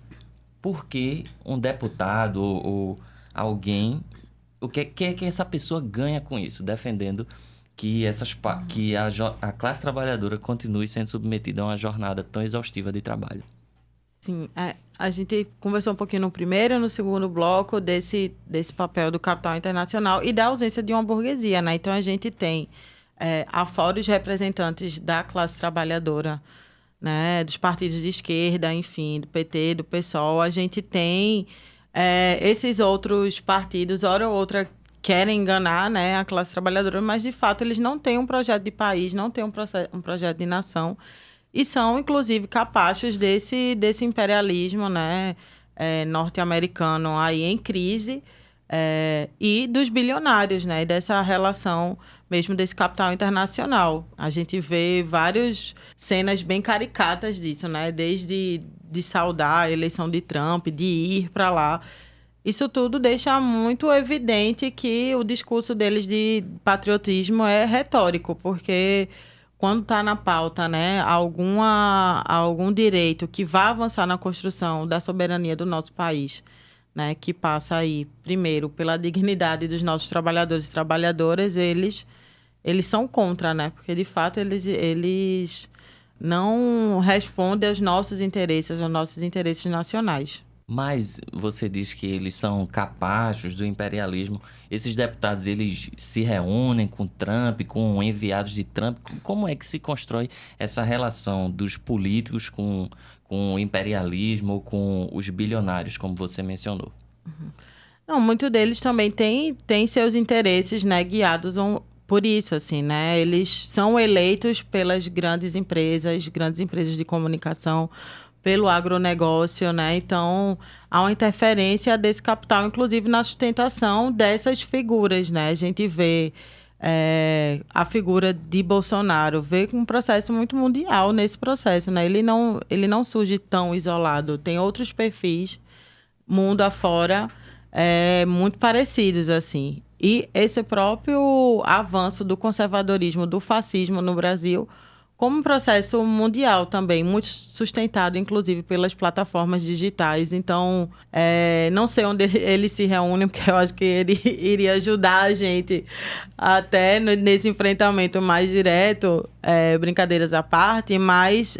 Por que um deputado ou alguém... O que essa pessoa ganha com isso, defendendo que a classe trabalhadora continue sendo submetida a uma jornada tão exaustiva de trabalho? Sim, a gente conversou um pouquinho no primeiro e no segundo bloco desse papel do capital internacional e da ausência de uma burguesia, né? Então, a gente tem, afora os representantes da classe trabalhadora, né? Dos partidos de esquerda, enfim, do PT, do PSOL, a gente tem... esses outros partidos, hora ou outra, querem enganar, né, a classe trabalhadora, mas, de fato, eles não têm um projeto de país, não têm um projeto de nação e são, inclusive, capachos desse imperialismo, né, norte-americano aí em crise e dos bilionários, né, e dessa relação mesmo desse capital internacional. A gente vê várias cenas bem caricatas disso, né, desde de saudar a eleição de Trump, de ir para lá. Isso tudo deixa muito evidente que o discurso deles de patriotismo é retórico, porque quando está na pauta, né, algum direito que vá avançar na construção da soberania do nosso país, né, que passa aí, primeiro, pela dignidade dos nossos trabalhadores e trabalhadoras, eles são contra, né, porque, de fato, eles não respondem aos nossos interesses nacionais. Mas você diz que eles são capachos do imperialismo. Esses deputados, eles se reúnem com Trump, com enviados de Trump. Como é que se constrói essa relação dos políticos com o imperialismo, com os bilionários, como você mencionou? Não, muito deles também tem seus interesses, né, guiados por isso, assim, né? Eles são eleitos pelas grandes empresas de comunicação, pelo agronegócio, né? Então, há uma interferência desse capital, inclusive na sustentação dessas figuras, né? A gente vê a figura de Bolsonaro, vê um processo muito mundial nesse processo, né? Ele não surge tão isolado. Tem outros perfis, mundo afora, muito parecidos, assim. E esse próprio avanço do conservadorismo, do fascismo no Brasil, como um processo mundial também, muito sustentado, inclusive, pelas plataformas digitais. Então, não sei onde eles se reúnem, porque eu acho que ele iria ajudar a gente até nesse enfrentamento mais direto, brincadeiras à parte, mas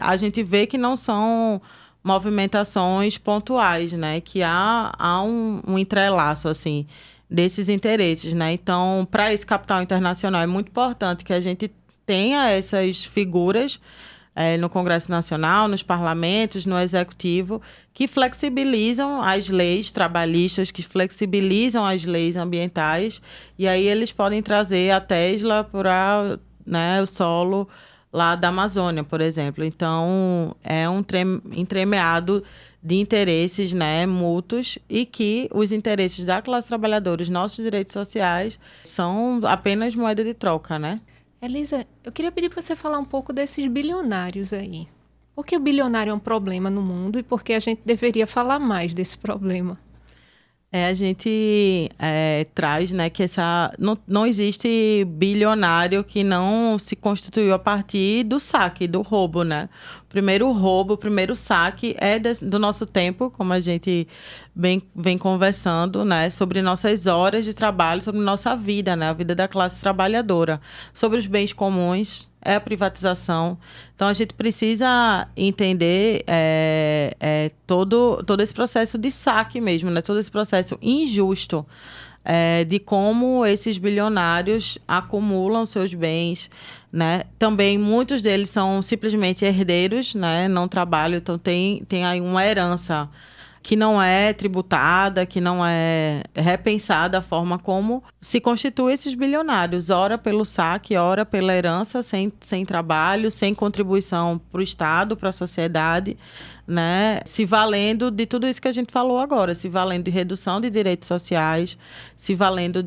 a gente vê que não são movimentações pontuais, né? Que há um entrelaço, assim, desses interesses, né? Então, para esse capital internacional, é muito importante que a gente tenha essas figuras no Congresso Nacional, nos parlamentos, no Executivo, que flexibilizam as leis trabalhistas, que flexibilizam as leis ambientais, e aí eles podem trazer a Tesla para, né, o solo lá da Amazônia, por exemplo. Então, é um entremeado de interesses, né, mútuos, e que os interesses da classe trabalhadora, os nossos direitos sociais, são apenas moeda de troca, né? Elisa, eu queria pedir para você falar um pouco desses bilionários aí. Por que o bilionário é um problema no mundo e por que a gente deveria falar mais desse problema? A gente traz, né, que não existe bilionário que não se constituiu a partir do saque, do roubo, né? O primeiro saque do nosso tempo, como a gente vem conversando, né? Sobre nossas horas de trabalho, sobre nossa vida, né? A vida da classe trabalhadora. Sobre os bens comuns, é a privatização. Então, a gente precisa entender todo esse processo de saque mesmo, né? Todo esse processo injusto de como esses bilionários acumulam seus bens, né? Também muitos deles são simplesmente herdeiros, né? Não trabalham, então tem aí uma herança que não é tributada, que não é repensada a forma como se constituem esses bilionários. Ora pelo saque, ora pela herança, sem trabalho, sem contribuição para o Estado, para a sociedade, né? Se valendo de tudo isso que a gente falou agora, se valendo de redução de direitos sociais, se valendo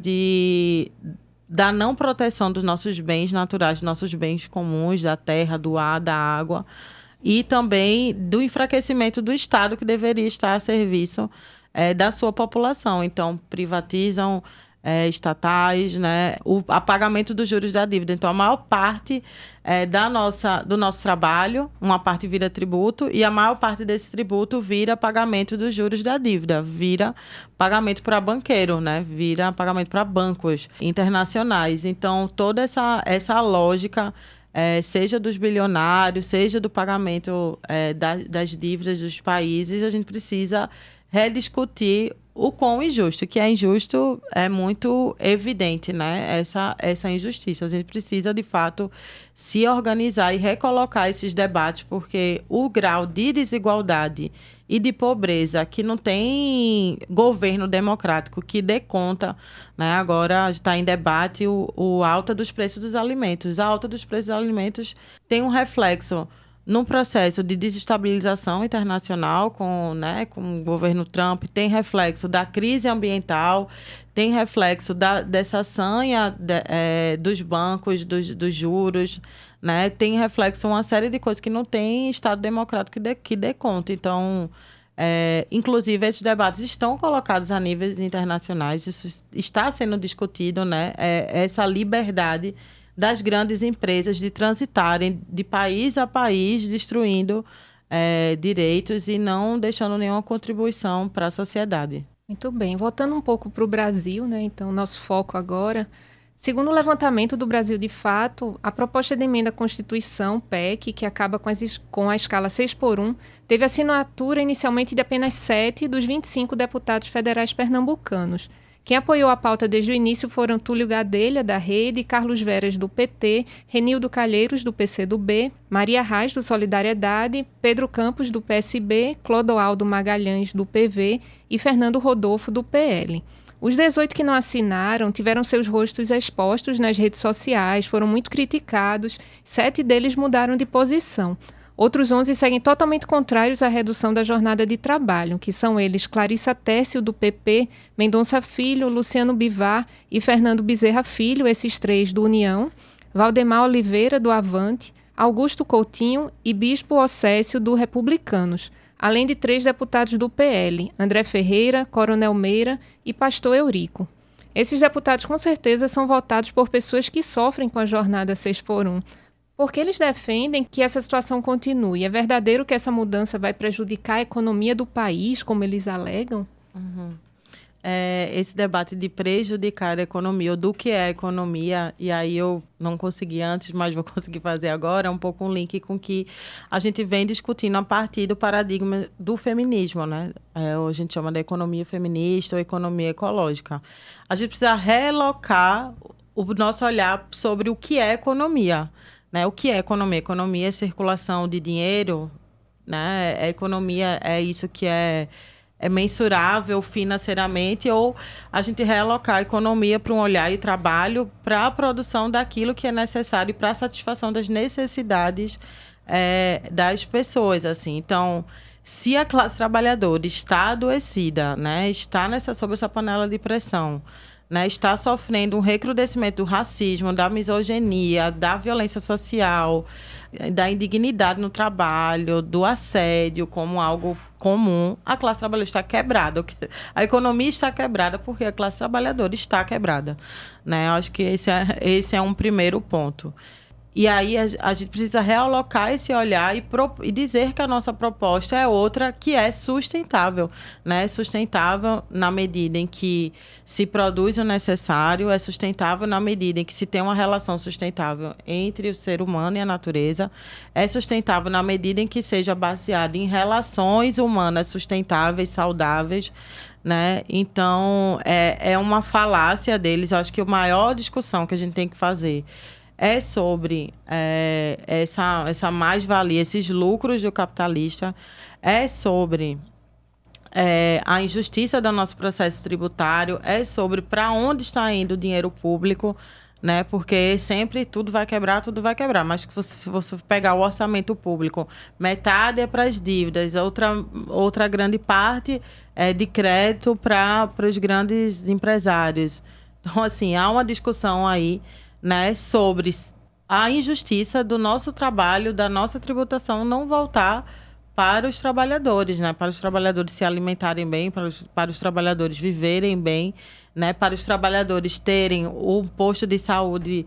da não proteção dos nossos bens naturais, dos nossos bens comuns, da terra, do ar, da água, e também do enfraquecimento do Estado, que deveria estar a serviço da sua população. Então, privatizam estatais, né? O pagamento dos juros da dívida. Então, a maior parte do nosso trabalho, uma parte vira tributo, e a maior parte desse tributo vira pagamento dos juros da dívida, vira pagamento para banqueiro, né? Vira pagamento para bancos internacionais. Então, toda essa lógica, seja dos bilionários, seja do pagamento das dívidas dos países, a gente precisa rediscutir o quão injusto, que é injusto, é muito evidente, né? Essa injustiça. A gente precisa, de fato, se organizar e recolocar esses debates, porque o grau de desigualdade e de pobreza que não tem governo democrático que dê conta, né? Agora está em debate o alta dos preços dos alimentos. A alta dos preços dos alimentos tem um reflexo num processo de desestabilização internacional com o governo Trump, tem reflexo da crise ambiental, tem reflexo dessa sanha dos bancos, dos juros, né? Tem reflexo uma série de coisas que não tem Estado democrático que dê conta. Então, inclusive, esses debates estão colocados a níveis internacionais, isso está sendo discutido, né? Essa liberdade das grandes empresas de transitarem de país a país, destruindo direitos e não deixando nenhuma contribuição para a sociedade. Muito bem. Voltando um pouco para o Brasil, né? Então, nosso foco agora. Segundo o levantamento do Brasil de Fato, a proposta de emenda à Constituição, PEC, que acaba com a escala 6x1, teve assinatura inicialmente de apenas 7 dos 25 deputados federais pernambucanos. Quem apoiou a pauta desde o início foram Túlio Gadelha, da Rede, Carlos Veras, do PT, Renildo Calheiros, do PCdoB, Maria Reis, do Solidariedade, Pedro Campos, do PSB, Clodoaldo Magalhães, do PV e Fernando Rodolfo, do PL. Os 18 que não assinaram tiveram seus rostos expostos nas redes sociais, foram muito criticados, 7 deles mudaram de posição. Outros 11 seguem totalmente contrários à redução da jornada de trabalho, que são eles Clarissa Tércio, do PP, Mendonça Filho, Luciano Bivar e Fernando Bezerra Filho, esses 3 do União, Valdemar Oliveira, do Avante, Augusto Coutinho e Bispo Océsio, do Republicanos, além de 3 deputados do PL, André Ferreira, Coronel Meira e Pastor Eurico. Esses deputados, com certeza, são votados por pessoas que sofrem com a jornada 6x1, porque eles defendem que essa situação continue. É verdadeiro que essa mudança vai prejudicar a economia do país, como eles alegam? Uhum. Esse debate de prejudicar a economia, ou do que é a economia, e aí eu não consegui antes, mas vou conseguir fazer agora, é um pouco um link com que a gente vem discutindo a partir do paradigma do feminismo, né? A gente chama de economia feminista ou economia ecológica. A gente precisa relocar o nosso olhar sobre o que é economia. Né? O que é economia? Economia é circulação de dinheiro, né? A economia é isso que é mensurável financeiramente, ou a gente realocar a economia para um olhar e trabalho para a produção daquilo que é necessário para a satisfação das necessidades das pessoas. Assim. Então, se a classe trabalhadora está adoecida, né? Está sob essa panela de pressão, né, está sofrendo um recrudescimento do racismo, da misoginia, da violência social, da indignidade no trabalho, do assédio como algo comum, a classe trabalhadora está quebrada. A economia está quebrada porque a classe trabalhadora está quebrada, né? Eu acho que esse é um primeiro ponto. E aí a gente precisa realocar esse olhar e dizer que a nossa proposta é outra, que é sustentável, né? Sustentável na medida em que se produz o necessário, é sustentável na medida em que se tem uma relação sustentável entre o ser humano e a natureza, é sustentável na medida em que seja baseado em relações humanas sustentáveis, saudáveis, né? Então, é uma falácia deles. Eu acho que a maior discussão que a gente tem que fazer é sobre essa mais-valia, esses lucros do capitalista, é sobre a injustiça do nosso processo tributário, é sobre para onde está indo o dinheiro público, né? Porque sempre tudo vai quebrar, mas se você pegar o orçamento público, metade é para as dívidas, outra grande parte é de crédito para os grandes empresários. Então, assim, há uma discussão aí, né, sobre a injustiça do nosso trabalho, da nossa tributação não voltar para os trabalhadores, né, para os trabalhadores se alimentarem bem, para os trabalhadores viverem bem, né, para os trabalhadores terem um posto de saúde,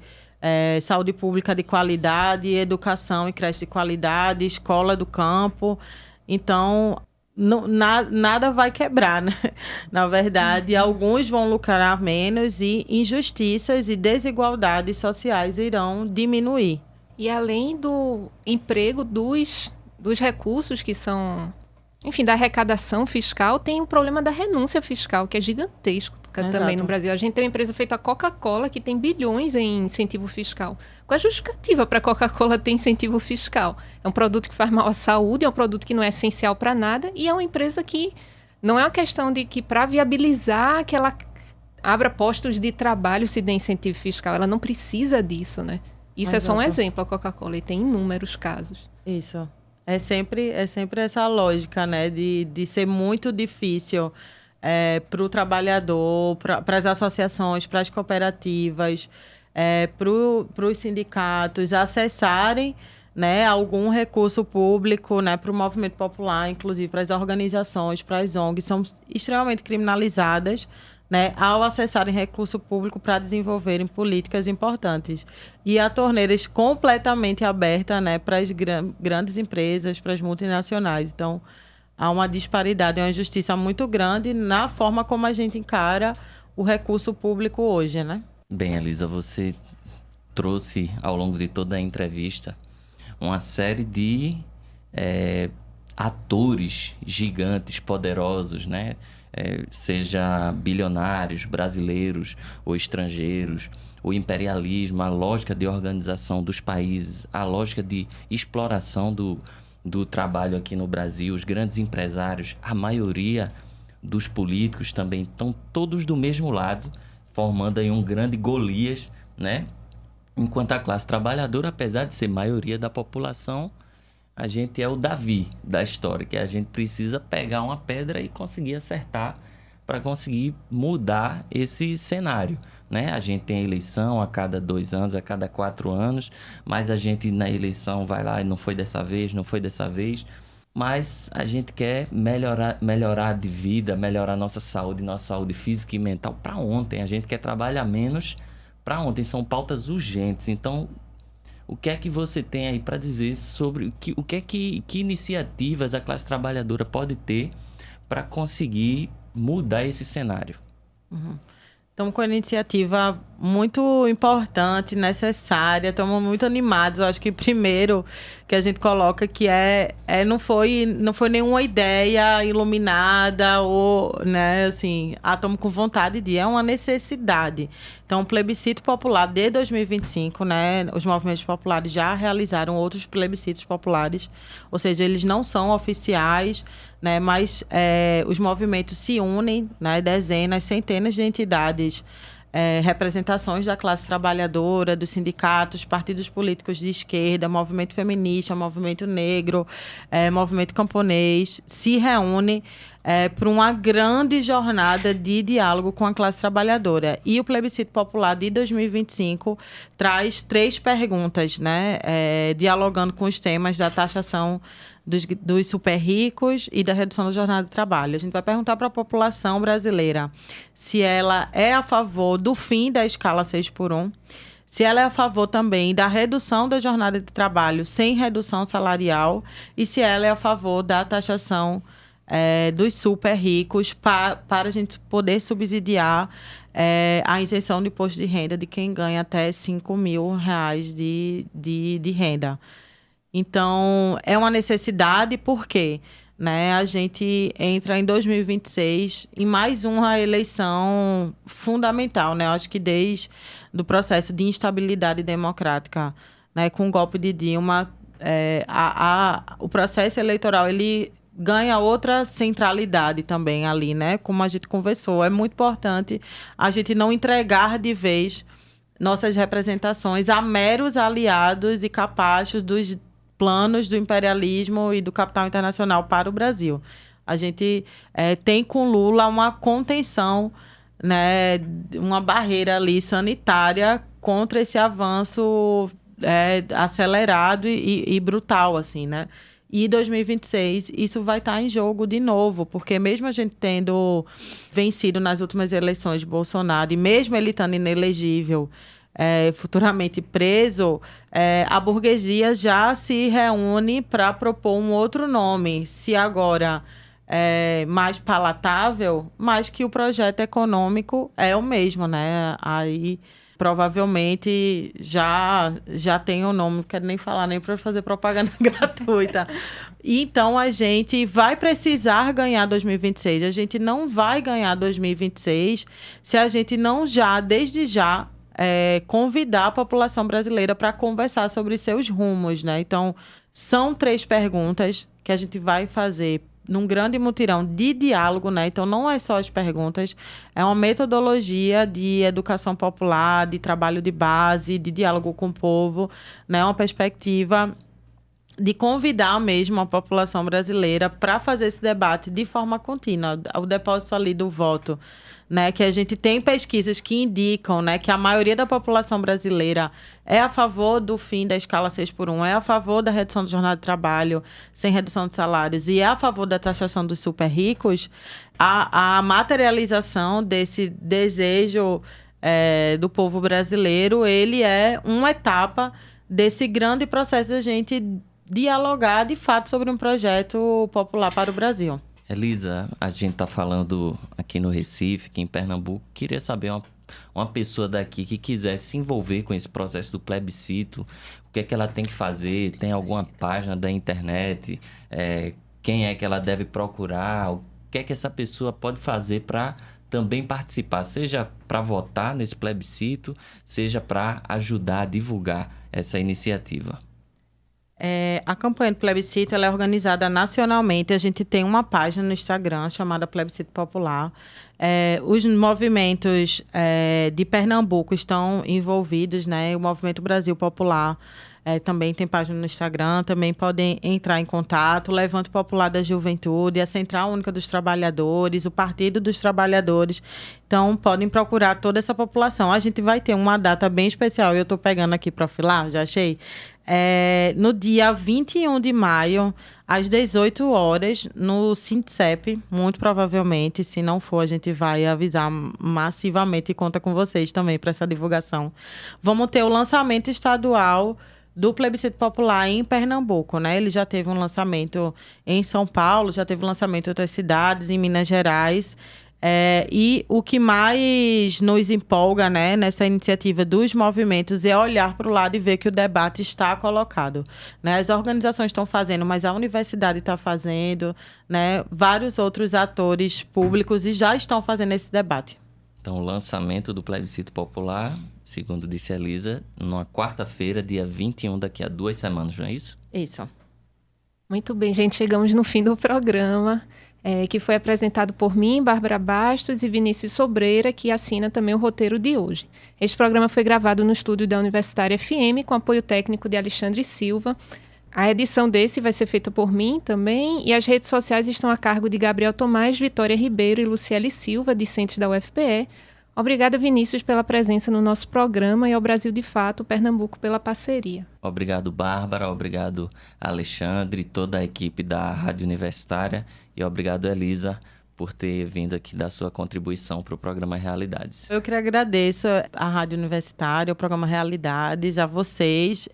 saúde pública de qualidade, educação e creche de qualidade, escola do campo. Então, nada vai quebrar, né? Na verdade, alguns vão lucrar menos e injustiças e desigualdades sociais irão diminuir. E além do emprego dos recursos que são, enfim, da arrecadação fiscal, tem o problema da renúncia fiscal, que é gigantesco também no Brasil. A gente tem uma empresa feita a Coca-Cola, que tem bilhões em incentivo fiscal. Qual é a justificativa para a Coca-Cola ter incentivo fiscal? É um produto que faz mal à saúde, é um produto que não é essencial para nada, e é uma empresa que não é uma questão de que para viabilizar que ela abra postos de trabalho se dê incentivo fiscal. Ela não precisa disso, né? Isso é só um exemplo, a Coca-Cola, e tem inúmeros casos. Isso. É sempre essa lógica, né, de ser muito difícil para o trabalhador, para as associações, para as cooperativas, para os sindicatos acessarem, né, algum recurso público, né, para o movimento popular, inclusive para as organizações, para as ONGs, são extremamente criminalizadas, né, ao acessarem recurso público para desenvolverem políticas importantes. E a torneira é completamente aberta, né, para as grandes empresas, para as multinacionais. Então, há uma disparidade, uma injustiça muito grande na forma como a gente encara o recurso público hoje, né? Bem, Elisa, você trouxe ao longo de toda a entrevista uma série de atores gigantes, poderosos, né? Seja bilionários, brasileiros ou estrangeiros, o imperialismo, a lógica de organização dos países, a lógica de exploração do trabalho aqui no Brasil, os grandes empresários, a maioria dos políticos também estão todos do mesmo lado, formando aí um grande Golias, né? Enquanto a classe trabalhadora, apesar de ser maioria da população, a gente é o Davi da história, que a gente precisa pegar uma pedra e conseguir acertar para conseguir mudar esse cenário, né? A gente tem a eleição a cada 2 anos, a cada 4 anos, mas a gente na eleição vai lá e não foi dessa vez, mas a gente quer melhorar de vida, melhorar nossa saúde física e mental para ontem. A gente quer trabalhar menos para ontem, são pautas urgentes. Então, o que é que você tem aí para dizer sobre que iniciativas a classe trabalhadora pode ter para conseguir mudar esse cenário? Uhum. Estamos com uma iniciativa muito importante, necessária, estamos muito animados. Eu acho que primeiro que a gente coloca que não foi nenhuma ideia iluminada ou, né, assim, estamos com vontade de, é uma necessidade. Então, o plebiscito popular de 2025, né, os movimentos populares já realizaram outros plebiscitos populares, ou seja, eles não são oficiais, né, mas os movimentos se unem, né, dezenas, centenas de entidades representações da classe trabalhadora, dos sindicatos, partidos políticos de esquerda, movimento feminista, movimento negro, movimento camponês, se reúne para uma grande jornada de diálogo com a classe trabalhadora. E o plebiscito popular de 2025 traz 3 perguntas, né, dialogando com os temas da taxação dos super ricos e da redução da jornada de trabalho. A gente vai perguntar para a população brasileira se ela é a favor do fim da escala 6x1, se ela é a favor também da redução da jornada de trabalho sem redução salarial e se ela é a favor da taxação dos super ricos para a gente poder subsidiar a isenção do imposto de renda de quem ganha até R$5.000 de renda. Então, é uma necessidade porque, né, a gente entra em 2026 em mais uma eleição fundamental, né? Eu acho que desde o processo de instabilidade democrática, né, com o golpe de Dilma, o processo eleitoral ele ganha outra centralidade também ali, né? Como a gente conversou, é muito importante a gente não entregar de vez nossas representações a meros aliados e capachos dos planos do imperialismo e do capital internacional para o Brasil. A gente tem com Lula uma contenção, né, uma barreira ali sanitária contra esse avanço acelerado e brutal, assim, né? E 2026, isso vai estar em jogo de novo, porque mesmo a gente tendo vencido nas últimas eleições de Bolsonaro, e mesmo ele estando inelegível, futuramente preso, a burguesia já se reúne para propor um outro nome. Se agora mais palatável, mas que o projeto econômico é o mesmo, né? Aí provavelmente já tem o nome, não quero nem falar, nem para fazer propaganda gratuita. Então, a gente vai precisar ganhar 2026. A gente não vai ganhar 2026 se a gente não desde já, convidar a população brasileira para conversar sobre seus rumos, né? Então, são 3 perguntas que a gente vai fazer num grande mutirão de diálogo, né? Então, não é só as perguntas, é uma metodologia de educação popular, de trabalho de base, de diálogo com o povo, né? Uma perspectiva de convidar mesmo a população brasileira para fazer esse debate de forma contínua. O depósito ali do voto, né, que a gente tem pesquisas que indicam, né, que a maioria da população brasileira é a favor do fim da escala 6x1, é a favor da redução da jornada de trabalho sem redução de salários e é a favor da taxação dos super ricos. A materialização desse desejo do povo brasileiro, ele é uma etapa desse grande processo de a gente dialogar de fato sobre um projeto popular para o Brasil. Elisa, a gente está falando aqui no Recife, aqui em Pernambuco. Queria saber uma pessoa daqui que quiser se envolver com esse processo do plebiscito, o que é que ela tem que fazer? Tem alguma página da internet? Quem é que ela deve procurar? O que é que essa pessoa pode fazer para também participar? Seja para votar nesse plebiscito, seja para ajudar a divulgar essa iniciativa. A campanha do plebiscito ela é organizada nacionalmente. A gente tem uma página no Instagram chamada Plebiscito Popular. Os movimentos de Pernambuco estão envolvidos, né? O Movimento Brasil Popular também tem página no Instagram, também podem entrar em contato. O Levante Popular da Juventude, a Central Única dos Trabalhadores, o Partido dos Trabalhadores. Então, podem procurar toda essa população. A gente vai ter uma data bem especial, eu estou pegando aqui para filar, já achei. No dia 21 de maio, às 18 horas, no Sintcep, muito provavelmente. Se não for, a gente vai avisar massivamente e conta com vocês também para essa divulgação. Vamos ter o lançamento estadual do Plebiscito Popular em Pernambuco, né? Ele já teve um lançamento em São Paulo, já teve um lançamento em outras cidades, em Minas Gerais. E o que mais nos empolga, né, nessa iniciativa dos movimentos é olhar para o lado e ver que o debate está colocado, né? As organizações estão fazendo, mas a universidade está fazendo, né? Vários outros atores públicos e já estão fazendo esse debate. Então, o lançamento do Plebiscito Popular, segundo disse a Elisa, numa quarta-feira, dia 21, daqui a 2 semanas, não é isso? Isso. Muito bem, gente. Chegamos no fim do programa. que foi apresentado por mim, Bárbara Bastos e Vinícius Sobreira, que assina também o roteiro de hoje. Este programa foi gravado no estúdio da Universitária FM, com apoio técnico de Alexandre Silva. A edição desse vai ser feita por mim também, e as redes sociais estão a cargo de Gabriel Tomás, Vitória Ribeiro e Luciele Silva, discentes da UFPE. Obrigada, Vinícius, pela presença no nosso programa e ao Brasil de Fato, Pernambuco, pela parceria. Obrigado, Bárbara. Obrigado, Alexandre, toda a equipe da Rádio Universitária. E obrigado, Elisa, por ter vindo aqui dar sua contribuição para o programa Realidades. Eu que agradeço à Rádio Universitária, ao programa Realidades, a vocês,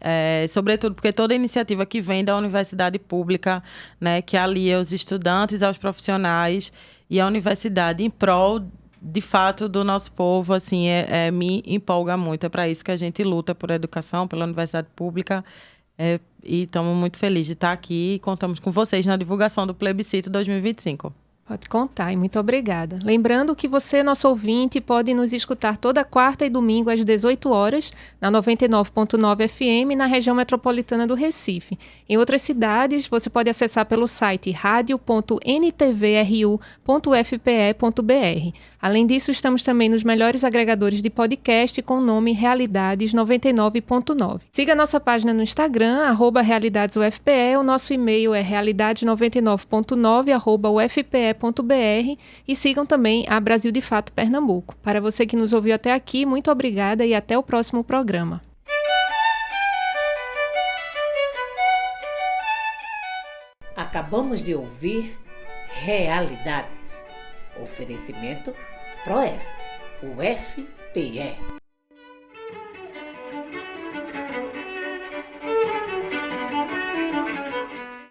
sobretudo porque toda iniciativa que vem da universidade pública, né, que alia os estudantes aos profissionais e a universidade em prol, de fato, do nosso povo, assim, me empolga muito. É para isso que a gente luta por educação, pela universidade pública, e estamos muito felizes de estar aqui e contamos com vocês na divulgação do Plebiscito 2025. Pode contar, e muito obrigada. Lembrando que você, nosso ouvinte, pode nos escutar toda quarta e domingo às 18 horas, na 99.9 FM, na região metropolitana do Recife. Em outras cidades, você pode acessar pelo site radio.ntvru.ufpe.br. Além disso, estamos também nos melhores agregadores de podcast com o nome Realidades 99.9. Siga nossa página no Instagram, @RealidadesUFPE, o nosso e-mail é realidades99.9@ufpe.br e sigam também a Brasil de Fato Pernambuco. Para você que nos ouviu até aqui, muito obrigada e até o próximo programa. Acabamos de ouvir Realidades. Oferecimento Proeste, UFPE.